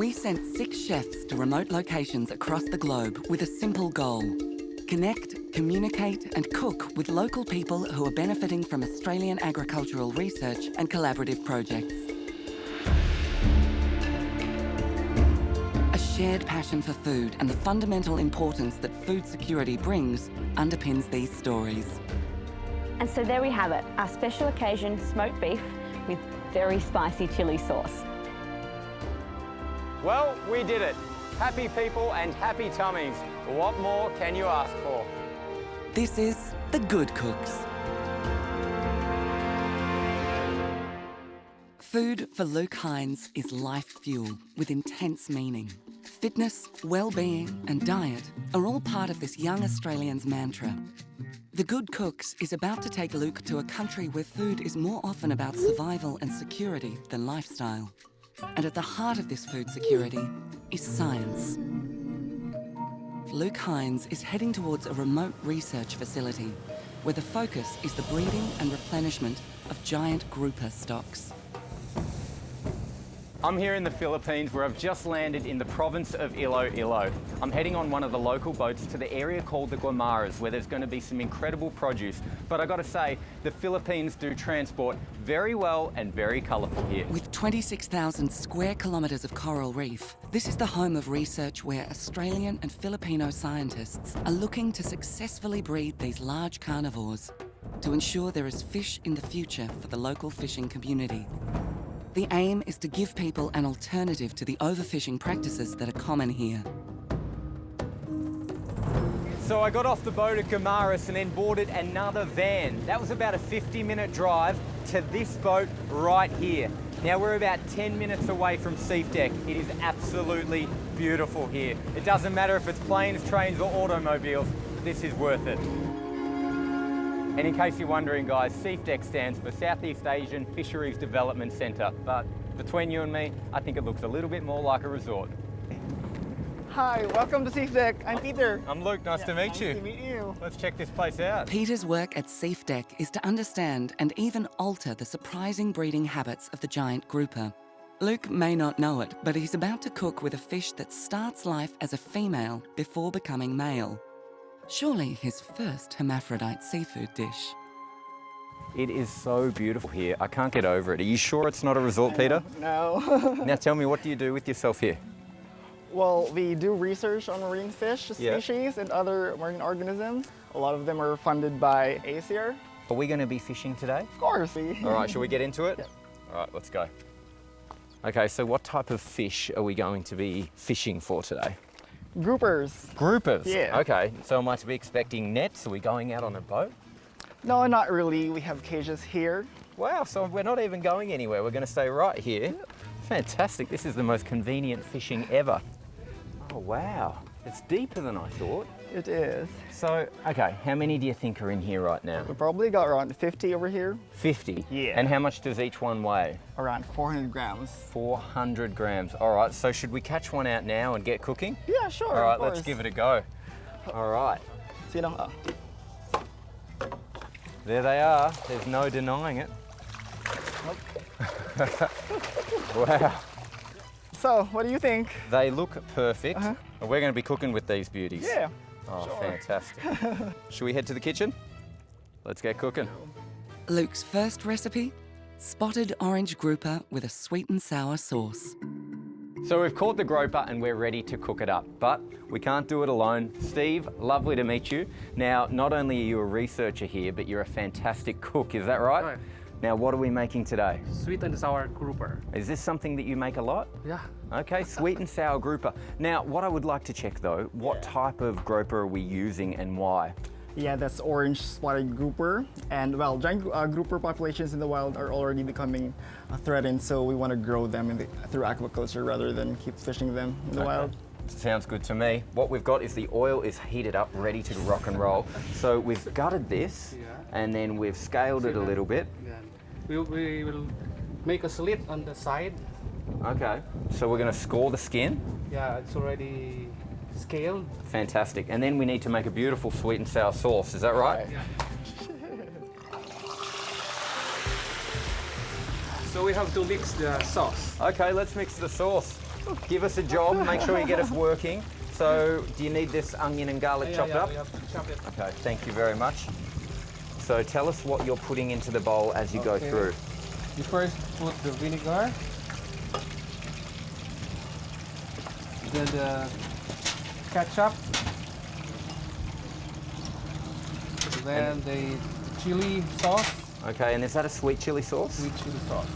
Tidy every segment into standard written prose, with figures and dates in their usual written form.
We sent 6 chefs to remote locations across the globe with a simple goal: connect, communicate and cook with local people who are benefiting from Australian agricultural research and collaborative projects. A shared passion for food and the fundamental importance that food security brings underpins these stories. And so there we have it, our special occasion smoked beef with very spicy chilli sauce. Well, we did it. Happy people and happy tummies. What more can you ask for? This is The Good Cooks. Food for Luke Hines is life fuel with intense meaning. Fitness, well-being and diet are all part of this young Australian's mantra. The Good Cooks is about to take Luke to a country where food is more often about survival and security than lifestyle. And at the heart of this food security is science. Luke Hines is heading towards a remote research facility where the focus is the breeding and replenishment of giant grouper stocks. I'm here in the Philippines where I've just landed in the province of Iloilo. I'm heading on one of the local boats to the area called the Guimaras where there's going to be some incredible produce. But I got to say, the Philippines do transport very well and very colourful here. With 26,000 square kilometres of coral reef, this is the home of research where Australian and Filipino scientists are looking to successfully breed these large carnivores to ensure there is fish in the future for the local fishing community. The aim is to give people an alternative to the overfishing practices that are common here. So I got off the boat at Guimaras and then boarded another van. That was about a 50-minute drive to this boat right here. Now we're about 10 minutes away from Seaf Deck. It is absolutely beautiful here. It doesn't matter if it's planes, trains or automobiles, this is worth it. And in case you're wondering, guys, Seaf Deck stands for Southeast Asian Fisheries Development Centre. But between you and me, I think it looks a little bit more like a resort. Hi, welcome to Seaf Deck. I'm Peter. I'm Luke, nice to meet you. Nice to meet you. Let's check this place out. Peter's work at Seaf Deck is to understand and even alter the surprising breeding habits of the giant grouper. Luke may not know it, but he's about to cook with a fish that starts life as a female before becoming male. Surely his first hermaphrodite seafood dish. It is so beautiful here. I can't get over it. Are you sure it's not a resort, Peter? No. Now tell me, what do you do with yourself here? Well, we do research on marine fish species and other marine organisms. A lot of them are funded by ACIAR. Are we going to be fishing today? Of course. All right, shall we get into it? Yeah. All right, let's go. Okay, so what type of fish are we going to be fishing for today? Groupers. Groupers? Yeah. Okay, so am I to be expecting nets? Are we going out on a boat? No, not really. We have cages here. Wow, so we're not even going anywhere. We're going to stay right here. Yeah. Fantastic. This is the most convenient fishing ever. Oh, wow. It's deeper than I thought. It is. So, okay, how many do you think are in here right now? We probably got around 50 over here. 50? Yeah. And how much does each one weigh? Around 400 grams. 400 grams. All right, so should we catch one out now and get cooking? Yeah, sure. All right, of course. let's give it a go. All right. So, you know, There they are. There's no denying it. Wow. So, what do you think? They look perfect. We're going to be cooking with these beauties. Yeah. Oh, sure. fantastic. Should we head to the kitchen? Let's get cooking. Luke's first recipe? Spotted orange grouper with a sweet and sour sauce. So we've caught the groper and we're ready to cook it up, but we can't do it alone. Steve, lovely to meet you. Now, not only are you a researcher here, but you're a fantastic cook, is that right? Right. Now, what are we making today? Sweet and sour grouper. Is this something that you make a lot? Yeah. Okay, sweet and sour grouper. Now, what I would like to check though, what type of grouper are we using and why? Yeah, that's orange spotted grouper. And well, giant grouper populations in the wild are already becoming threatened, so we want to grow them through aquaculture rather than keep fishing them in the wild. Sounds good to me. What we've got is the oil is heated up, ready to rock and roll. So we've gutted this and then we've scaled it a little bit. We will make a slit on the side. Okay, so we're going to score the skin. Yeah, it's already scaled. Fantastic. And then we need to make a beautiful sweet and sour sauce, is that right? Yeah. So we have to mix the sauce. Okay, let's mix the sauce. Give us a job, make sure you get us working. So, do you need this onion and garlic chopped up? We have to chop it. Okay, thank you very much. So tell us what you're putting into the bowl as you go through. You first put the vinegar, then the ketchup, then the chili sauce, Okay, and is that a sweet chili sauce? sweet chili sauce,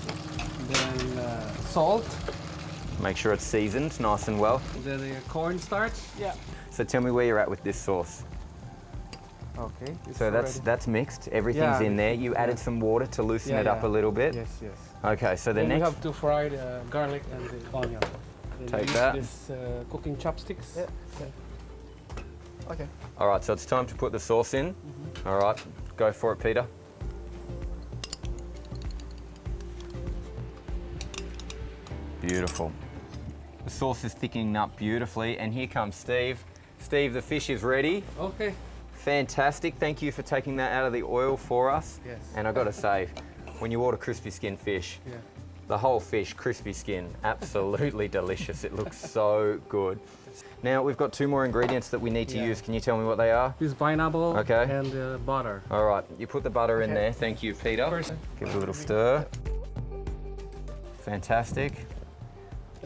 then salt, Make sure it's seasoned nice and well. then the cornstarch. Yeah. So tell me where you're at with this sauce. Okay. it's So ready. that's mixed, everything's Yeah, in there. You added some water to loosen it up a little bit. Yes, yes. Okay, so the Then we next... have to fry the garlic and the onion. Then Take use that. This cooking chopsticks. Yeah. Okay. All right, so it's time to put the sauce in. All right, go for it, Peter. Beautiful. The sauce is thickening up beautifully, and here comes Steve. Steve, the fish is ready. Okay. Fantastic. Thank you for taking that out of the oil for us. Yes. And I've got to say, when you order crispy skin fish, Yeah. the whole fish, crispy skin, absolutely delicious. It looks so good. Now, we've got 2 more ingredients that we need to Yeah. use. Can you tell me what they are? This pineapple Okay. and butter. All right, you put the butter in Okay. there. Thank you, Peter. First- Give it a little stir. Fantastic.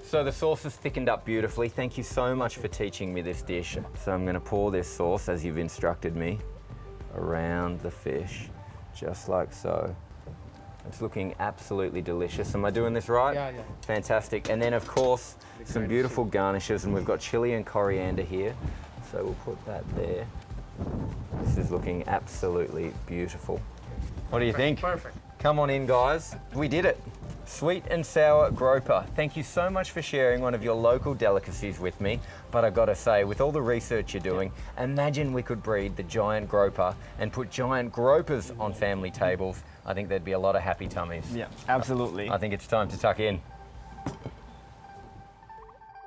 So the sauce has thickened up beautifully. Thank you so much for teaching me this dish. So I'm going to pour this sauce, as you've instructed me, around the fish, just like so. It's looking absolutely delicious. Am I doing this right? Yeah, yeah. Fantastic. And then, of course, some beautiful garnishes, and we've got chili and coriander here. So we'll put that there. This is looking absolutely beautiful. What do you think? Perfect. Come on in, guys. We did it. Sweet and sour groper. Thank you so much for sharing one of your local delicacies with me. But I've got to say, with all the research you're doing, imagine we could breed the giant groper and put giant gropers on family tables. I think there'd be a lot of happy tummies. Yeah, absolutely. I think it's time to tuck in.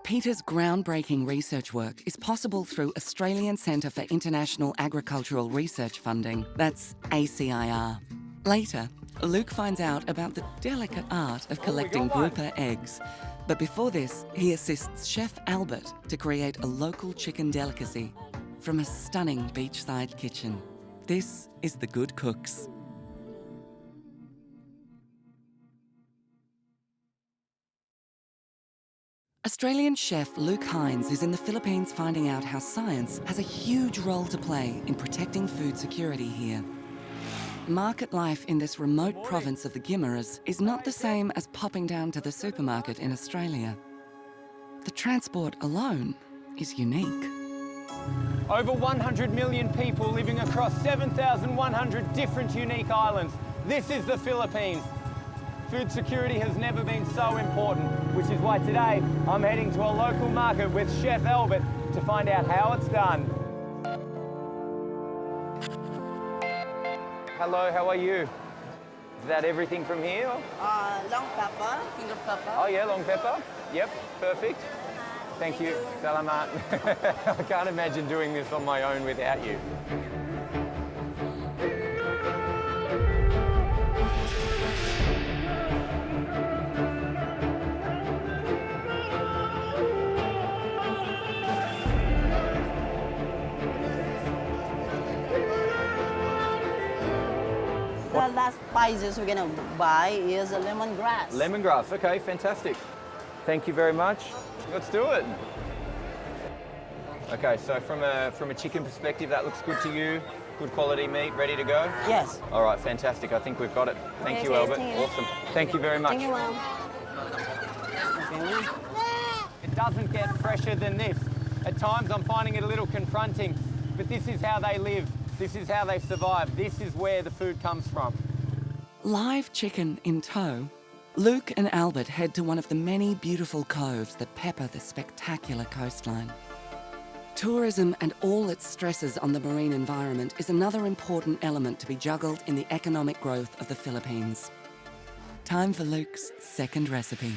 Peter's groundbreaking research work is possible through Australian Centre for International Agricultural Research funding. That's ACIAR. Later, Luke finds out about the delicate art of collecting grouper eggs. But before this, he assists Chef Albert to create a local chicken delicacy from a stunning beachside kitchen. This is The Good Cooks. Australian chef Luke Hines is in the Philippines finding out how science has a huge role to play in protecting food security here. Market life in this remote province of the Guimaras is not the same as popping down to the supermarket in Australia. The transport alone is unique. Over 100 million people living across 7,100 different unique islands. This is the Philippines. Food security has never been so important, which is why today I'm heading to a local market with Chef Albert to find out how it's done. Hello, how are you? Is that everything from here? Long pepper, finger pepper. Oh yeah, long pepper. Yep, perfect. Thank you. Salamat. I can't imagine doing this on my own without you. The last spices we're gonna buy is a lemongrass. Lemongrass, okay, fantastic. Thank you very much. Let's do it. Okay, so from a chicken perspective, that looks good to you. Good quality meat, ready to go? Yes. All right, fantastic. I think we've got it. Thank you, Okay, Albert. thank you. Awesome. Thank you very much. Thank you, ma'am. Okay. It doesn't get fresher than this. At times I'm finding it a little confronting, but this is how they live. This is how they survive. This is where the food comes from. Live chicken in tow, Luke and Albert head to one of the many beautiful coves that pepper the spectacular coastline. Tourism and all its stresses on the marine environment is another important element to be juggled in the economic growth of the Philippines. Time for Luke's second recipe.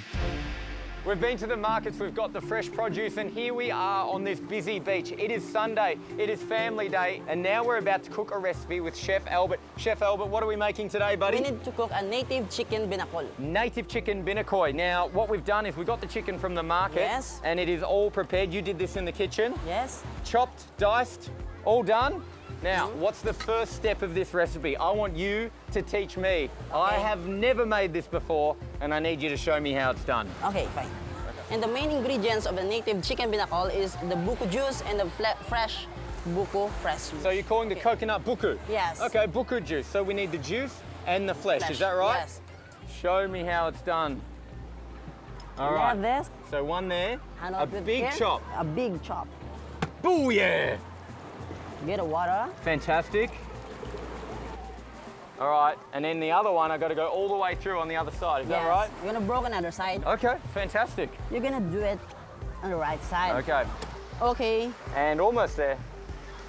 We've been to the markets, we've got the fresh produce, and here we are on this busy beach. It is Sunday, it is family day, and now we're about to cook a recipe with Chef Albert. Chef Albert, what are we making today, buddy? We need to cook a native chicken binakol. Native chicken binakol. Now, what we've done is we got the chicken from the market, Yes. and it is all prepared. You did this in the kitchen. Yes. Chopped, diced, all done. Now, what's the first step of this recipe? I want you to teach me. I have never made this before, and I need you to show me how it's done. Okay, fine. And the main ingredients of the native chicken binakol is the buko juice and the fresh buko fresh juice. So you're calling the coconut buku? Yes. Okay, buku juice. So we need the juice and the flesh. Is that right? Yes. Show me how it's done. All We right. have this. So one there, And a with big here, chop. A big chop. Boo, yeah. Get a water. Fantastic. All right, and then the other one, I got to go all the way through on the other side. Is that right? You're gonna broke another side. Okay, fantastic. You're gonna do it on the right side. Okay, Okay. and almost there.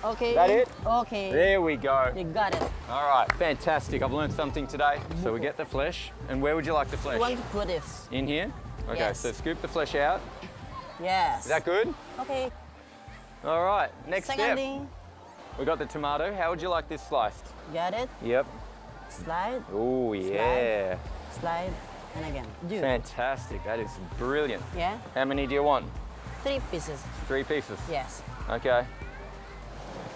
Okay. That it? Okay. There we go. You got it. All right, fantastic. I've learned something today. So we get the flesh, and where would you like the flesh? You want to put this? In here? Okay, Yes. so scoop the flesh out. Yes. Is that good? Okay. All right, next Second step. thing, We got the tomato. How would you like this sliced? got it. Yep. Slide, Oh, yeah. slide, and again. Do. Fantastic. That is brilliant. Yeah. How many do you want? 3 pieces. 3 pieces. Yes. Okay.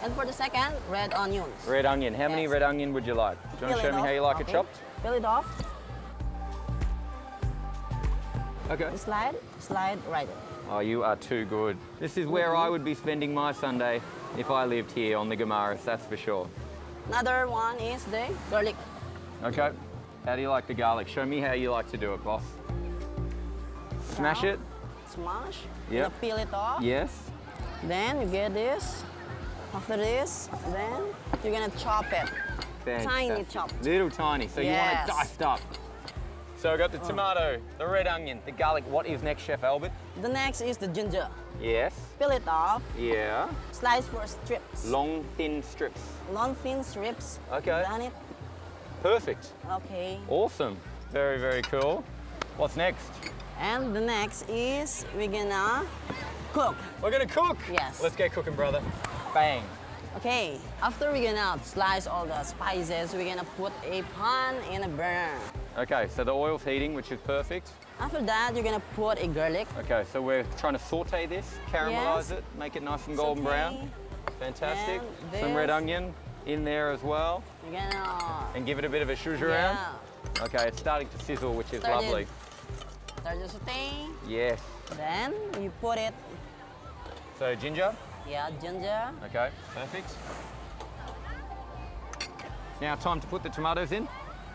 And for the second, red onions. Red onion. How many Yes. red onion would you like? Do you want to Peel show it me how off. you like it Okay. chopped? Peel it off. Okay. Slide right in. Oh, you are too good. This is where I would be spending my Sunday if I lived here on the Gamaras, that's for sure. Another one is the garlic. Okay. How do you like the garlic? Show me how you like to do it, boss. Smash Now, it. Smash. Yep. Gonna peel it off. Yes. Then you get this. After this, then you're gonna chop it. Tiny Fantastic. chopped. Little tiny. So you want it Yes. diced up. So I got the tomato, the red onion, the garlic. What is next, Chef Albert? The next is the ginger. Yes. Peel it off. Yeah. Slice for strips. Long, thin strips. Long thin strips. Okay. Done it. Perfect. Okay. Awesome. Very, very cool. What's next? And the next is we're gonna cook. We're gonna cook. Yes. Let's get cooking, brother. Bang. Okay. After we're gonna slice all the spices, we're gonna put a pan in a burner. Okay, so the oil's heating, which is perfect. After that, you're gonna put a garlic. Okay, so we're trying to saute this, caramelize Yes. it, make it nice and golden brown. Fantastic. And Some red this. onion in there as well, You're gonna and give it a bit of a shush around. yeah. Okay, it's starting to sizzle, which is Started. lovely. Start the saute. Yes. Then you put it. So ginger. Yeah, ginger. Okay, perfect. Now time to put the tomatoes in.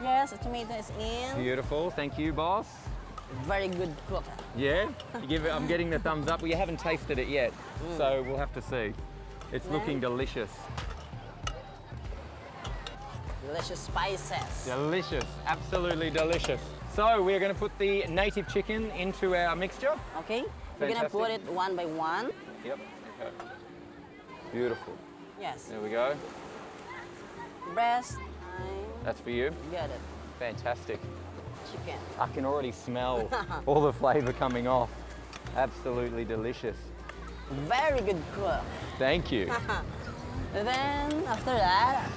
Yes, the tomato is in. Beautiful, thank you, boss. Very good cook. Yeah, you give it, I'm getting the thumbs up. Well, you haven't tasted it yet, so we'll have to see. It's looking delicious. Delicious spices. Delicious, absolutely delicious. So we're going to put the native chicken into our mixture. Okay. We're gonna Fantastic. put it one by one. Yep. Okay. Beautiful. Yes. There we go. Breast. That's for you. Get it. Fantastic. Chicken. I can already smell all the flavour coming off. Absolutely delicious. Very good cook. Thank you. And then after that,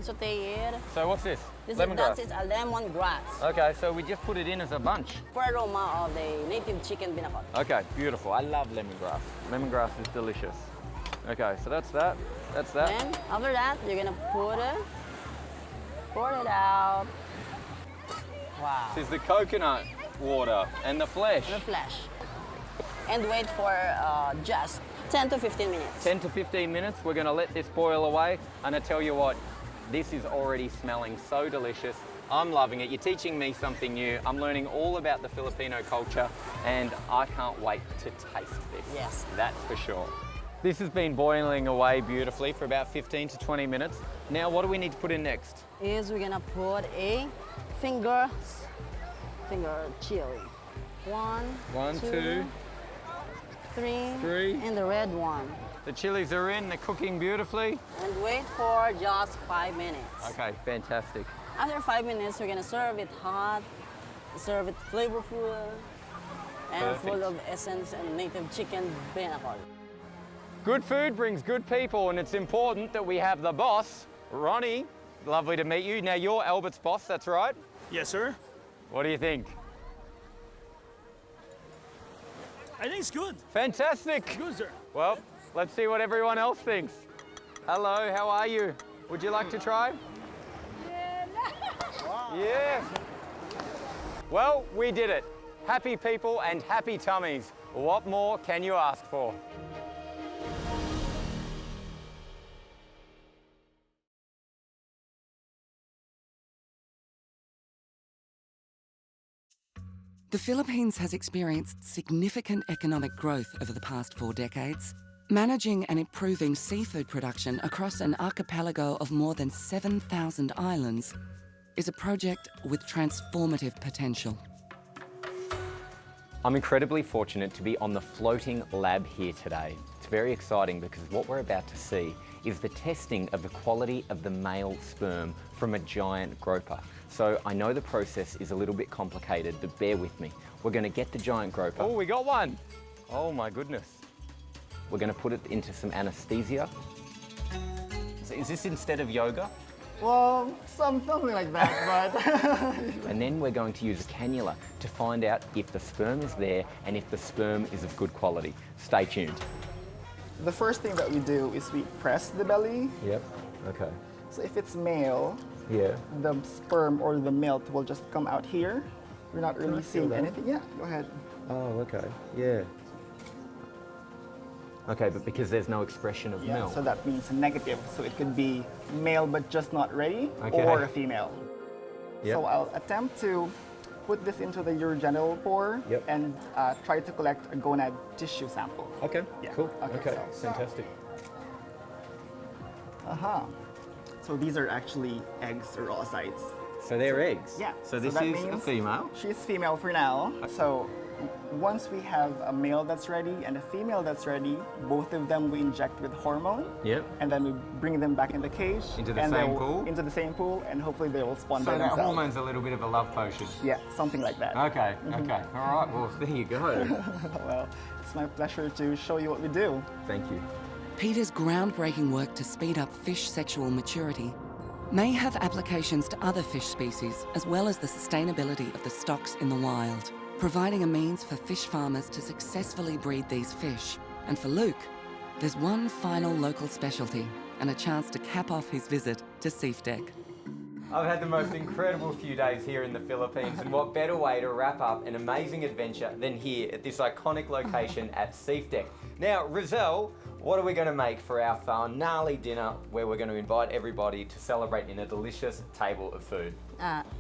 saute it. So what's this? This Lemongrass. is a lemongrass. Okay, so we just put it in as a bunch. For aroma of the native chicken binakol. Okay, beautiful. I love lemongrass. Lemongrass is delicious. Okay, so that's that. That's that. Then after that, you're gonna pour it out. Wow. This is the coconut water and the flesh. The flesh. And wait for just 10 to 15 minutes. 10 to 15 minutes, we're gonna let this boil away. And I tell you what, this is already smelling so delicious. I'm loving it. You're teaching me something new. I'm learning all about the Filipino culture and I can't wait to taste this. Yes. That's for sure. This has been boiling away beautifully for about 15 to 20 minutes. Now, what do we need to put in next? Is we're gonna put a finger chili. One, two, 3, three. and the red one. The chilies are in, they're cooking beautifully. And wait for just 5 minutes. Okay, fantastic. After 5 minutes, we're gonna serve it hot, serve it flavorful. and Perfect. full of essence and native chicken binakol. Good food brings good people, and it's important that we have the boss, Ronnie. Lovely to meet you. Now, you're Albert's boss, that's right? Yes, sir. What do you think? I think it's good. Fantastic. Good, sir. Well, let's see what everyone else thinks. Hello, how are you? Would you like to try? Yeah. Well, we did it. Happy people and happy tummies. What more can you ask for? The Philippines has experienced significant economic growth over the past 4 decades. Managing and improving seafood production across an archipelago of more than 7,000 islands is a project with transformative potential. I'm incredibly fortunate to be on the floating lab here today. It's very exciting because what we're about to see is the testing of the quality of the male sperm from a giant groper. So I know the process is a little bit complicated, but bear with me. We're going to get the giant groper. Oh, we got one. Oh my goodness. We're going to put it into some anesthesia. So is this instead of yoga? Well, something like that, but And then we're going to use a cannula to find out if the sperm is there and if the sperm is of good quality. Stay tuned. the first thing that we do is we press the belly. Yep. Okay. So if it's male, Yeah. the sperm or the milk will just come out here. We're not really seeing anything. Yeah, go ahead. Oh, okay. Yeah. Okay, but because there's no expression of milk. So that means negative. So it could be male but just not ready, Okay. or a female. Yep. So I'll attempt to put this into the urogenital pore Yep. and try to collect a gonad tissue sample. Okay. Yeah. Cool. Okay, Okay. so- Fantastic. So these are actually eggs or oocytes. So they're eggs. Yeah. So this that is a means female. She's female for now. So once we have a male that's ready and a female that's ready, both of them we inject with hormone. Yep. And then we bring them back in the cage. Into the and same they'll- pool? Into the same pool, and hopefully they will spawn So by that themselves. hormone's a little bit of a love potion. Yeah, something like that. Okay. Okay. All right. Well, there you go. Well, it's my pleasure to show you what we do. Thank you. Peter's groundbreaking work to speed up fish sexual maturity may have applications to other fish species, as well as the sustainability of the stocks in the wild, providing a means for fish farmers to successfully breed these fish. And for Luke, there's one final local specialty and a chance to cap off his visit to Seafdeck. I've had the most incredible few days here in the Philippines, and what better way to wrap up an amazing adventure than here at this iconic location at Seafdeck. Now, Rizal, what are we going to make for our finale dinner where we're going to invite everybody to celebrate in a delicious table of food?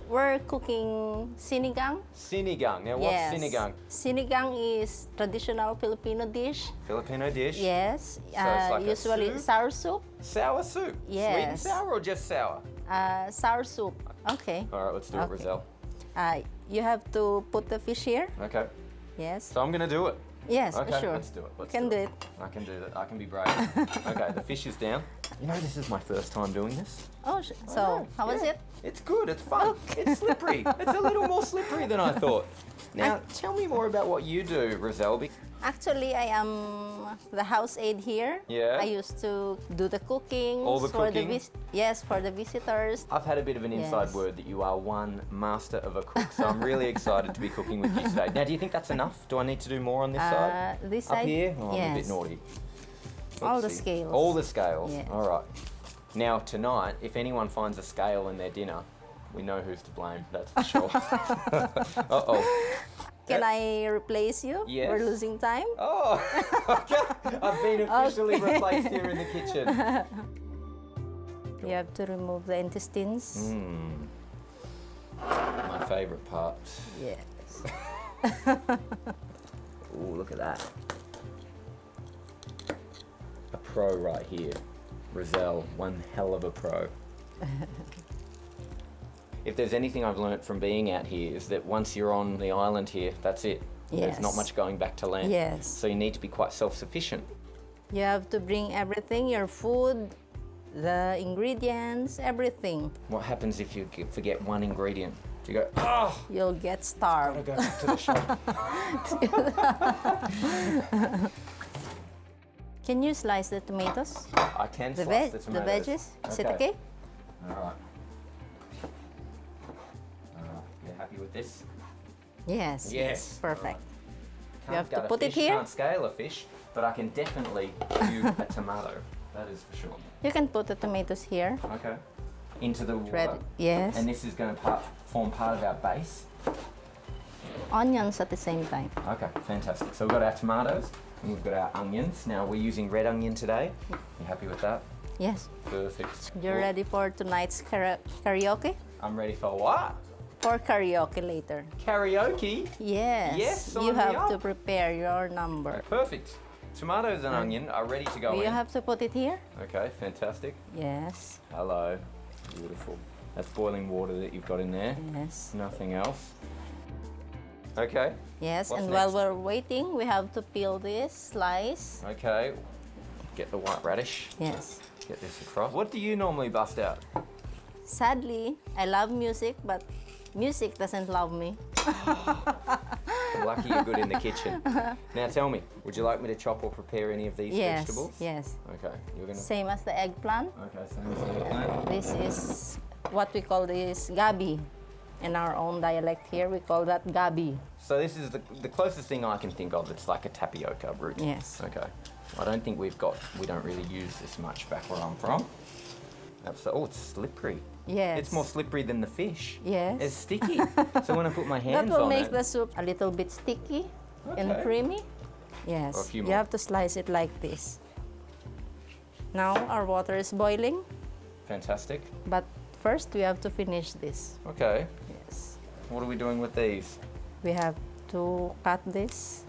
We're cooking sinigang. Sinigang. Now, what's Yes. sinigang? Sinigang is traditional Filipino dish. Filipino dish? Yes. So it's like a usually soup? sour soup. Sour soup? Sweet and Yes. sour or just sour? Sour soup. Okay. All right, let's do it, Okay. Rizal. You have to put the fish here. Okay. Yes. So I'm going to do it. Yes, Okay, sure. let's do it. Let's Can do it. I can do that. I can be brave. Okay, the fish is down. You know, this is my first time doing this. Oh, so how was Yeah. it? It's good. It's fun. It's slippery. It's a little more slippery than I thought. Now, tell me more about what you do, Rizal. Actually, I am the house aide here. Yeah. I used to do the cooking. All the cooking? Yes, for the visitors. I've had a bit of an inside Yes. word that you are one master of a cook, so I'm really excited to be cooking with you today. Now, do you think that's enough? Do I need to do more on this side? This Up side? here? Oh, I'm a bit Yes. naughty. All the Oopsie. scales. All the scales. Yes. All right. Now, tonight, if anyone finds a scale in their dinner, we know who's to blame, that's for sure. Uh-oh. Can I replace you? Yes. We're losing time. Oh, okay. I've been officially replaced here in the kitchen. You have to remove the intestines. My favourite part. Yes. Ooh, look at that. A pro right here. Rizal, one hell of a pro. If there's anything I've learnt from being out here is that once you're on the island here, that's it. There's not Yes. much going back to land. Yes. So you need to be quite self-sufficient. You have to bring everything, your food, the ingredients, everything. What happens if you forget one ingredient? You go, oh, You'll get I'll starved. go back to the shop. Can you slice the tomatoes? I can The slice the the tomatoes. veggies? Is it okay? All right. You happy with this? Yes. Yes. Perfect. Can't have to gut a put it fish, here? Can't scale a fish, but I can definitely do a tomato. That is for sure. You can put the tomatoes here. Okay. Into the water. Ready? Yes. And this is going to form part of our base. Onions at the same time. Okay, fantastic. So we've got our tomatoes and we've got our onions. Now we're using red onion today. You happy with that? Yes. Perfect. You're Well, ready for tonight's karaoke? I'm ready for what? For karaoke later. Karaoke? Yes. Yes, sign You me have up. to prepare your number. Perfect. Tomatoes and onion are ready to go You in. have to put it here? Okay, fantastic. Yes. Hello. Beautiful. That's boiling water that you've got in there. Yes. Nothing else. Okay. Yes, What's and while next? we're waiting, we have to peel this slice. Okay. Get the white radish. Yes. Get this across. What do you normally bust out? Sadly, I love music, but music doesn't love me. I'm lucky you're good in the kitchen. Now tell me, would you like me to chop or prepare any of these Yes. vegetables? Yes. Okay. You're gonna. Same as the eggplant. Okay. Same as the eggplant. This is what we call this gabi. In our own dialect here, we call that gabi. So this is the closest thing I can think of. It's like a tapioca root. Yes. Okay. I don't think we don't really use this much back where I'm from. Oh, it's slippery. Yes. It's more slippery than the fish. Yes. It's sticky. So when I put my That hands will on make it, the soup a little bit sticky and Okay. creamy. Yes. Or a few You more. have to slice it like this. Now our water is boiling, fantastic. but first we have to finish this. Okay. Yes. What are we doing with these? We have to cut this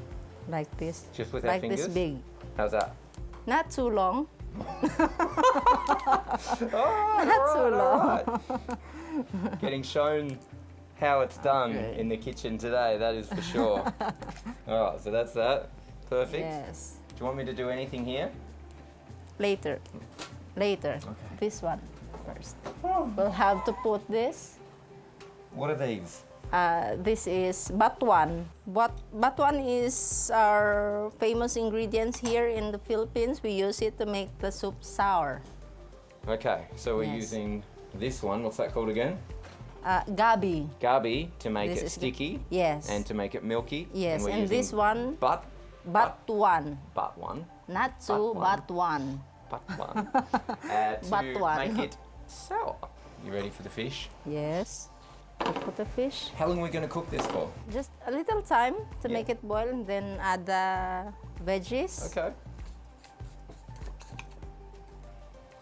like this. Just with our like fingers? this big. How's that? Not too long. Not too long. Getting shown how it's done Okay. in the kitchen today, that is for sure. All right, so that's that. Perfect. Yes. Do you want me to do anything here? Later. Later. Okay. This one first. We'll have to put this. What are these? This is batuan. Batuan is our famous ingredients here in the Philippines. We use it to make the soup sour. Okay, so we're Yes. using this one. What's that called again? Gabi. Gabi to make This it is the- sticky. Yes. And to make it milky. Yes, we're and this using one, batuan. But one. Natsu Batuan. batuan. But one. To Batuan. make it sour. You ready for the fish? Yes. We put the fish. How long are we going to cook this for? Just a little time to Yeah. make it boil, and then add the veggies. Okay.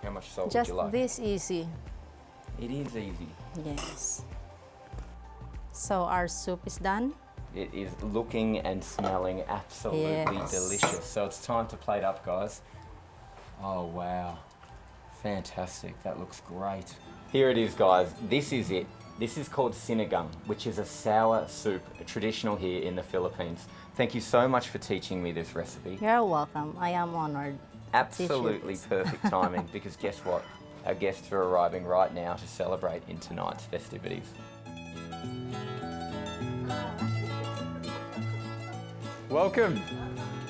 How much salt Just would you like? this easy. It is easy. Yes. So our soup is done. It is looking and smelling absolutely Yes. delicious. So it's time to plate up, guys. Oh, wow. Fantastic. That looks great. Here it is, guys. This is it. This is called sinigang, which is a sour soup, traditional here in the Philippines. Thank you so much for teaching me this recipe. You're welcome. I am honored. Absolutely this. perfect timing, because guess what? Our guests are arriving right now to celebrate in tonight's festivities. Welcome.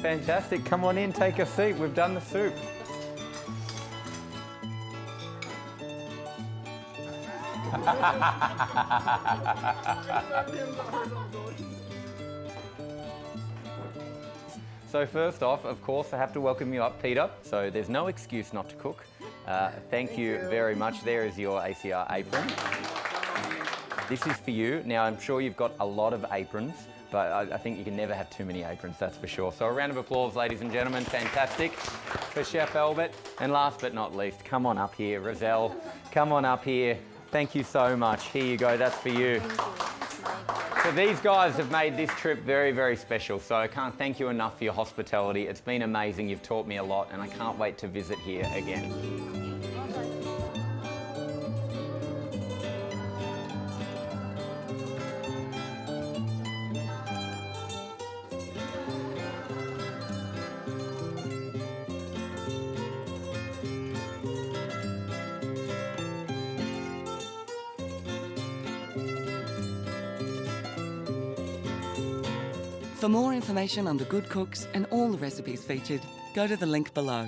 Fantastic. Come on in, take a seat. We've done the soup. So first off, of course, I have to welcome you up, Peter. So there's no excuse not to cook. Thank you very much. There is your ACIAR apron. This is for you. Now, I'm sure you've got a lot of aprons, but I think you can never have too many aprons, that's for sure. So a round of applause, ladies and gentlemen. Fantastic for Chef Albert. And last but not least, come on up here, Roselle. Come on up here. Thank you so much. Here you go, that's for you. So these guys have made this trip very, very special. So I can't thank you enough for your hospitality. It's been amazing. You've taught me a lot, and I can't wait to visit here again. For more information on the Good Cooks and all the recipes featured, go to the link below.